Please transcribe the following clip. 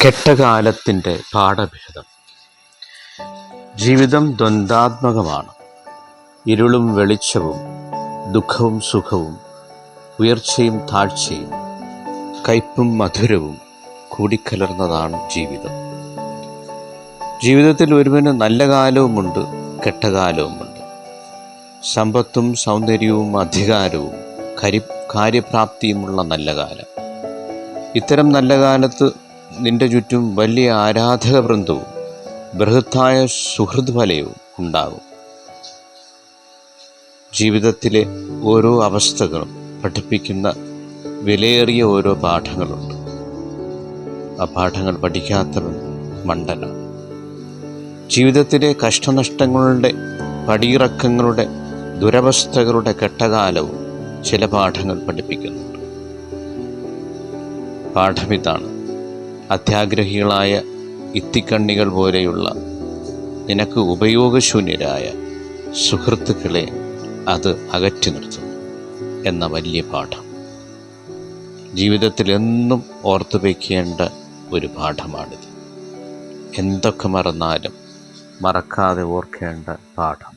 കെട്ടകാലത്തിൻ്റെ പാഠഭേദം. ജീവിതം ദ്വന്ദ്വാത്മകമാണ്. ഇരുളും വെളിച്ചവും, ദുഃഖവും സുഖവും, ഉയർച്ചയും താഴ്ചയും, കയ്പും മധുരവും കൂടിക്കലർന്നതാണ് ജീവിതം. ജീവിതത്തിൽ ഒരുവന് നല്ല കാലവുമുണ്ട്, കെട്ടകാലവുമുണ്ട്. സമ്പത്തും സൗന്ദര്യവും അധികാരവും കാര്യപ്രാപ്തിയുമുള്ള നല്ല കാലം. ഇത്തരം നല്ല കാലത്ത് നിന്റെ ചുറ്റും വലിയ ആരാധക വൃന്ദവും ബൃഹത്തായ സുഹൃത് വലയവും ഉണ്ടാകും. ജീവിതത്തിലെ ഓരോ അവസ്ഥകളും പഠിപ്പിക്കുന്ന വിലയേറിയ ഓരോ പാഠങ്ങളുണ്ട്. ആ പാഠങ്ങൾ പഠിക്കാത്തവൻ മണ്ടനാണ്. ജീവിതത്തിലെ കഷ്ടനഷ്ടങ്ങളുടെ, പടിയിറക്കങ്ങളുടെ, ദുരവസ്ഥകളുടെ കെട്ടകാലവും ചില പാഠങ്ങൾ പഠിപ്പിക്കുന്നുണ്ട്. പാഠമിതാണ്: അത്യാഗ്രഹികളായ ഇത്തിക്കണ്ണികൾ പോലെയുള്ള നിനക്ക് ഉപയോഗശൂന്യരായ സുഹൃത്തുക്കളെ അത് അകറ്റി നിർത്തുന്നു എന്ന വലിയ പാഠം. ജീവിതത്തിൽ എന്നും ഓർത്തു വയ്ക്കേണ്ട ഒരു പാഠമാണിത്. എന്തൊക്കെ മറന്നാലും മറക്കാതെ ഓർക്കേണ്ട പാഠം.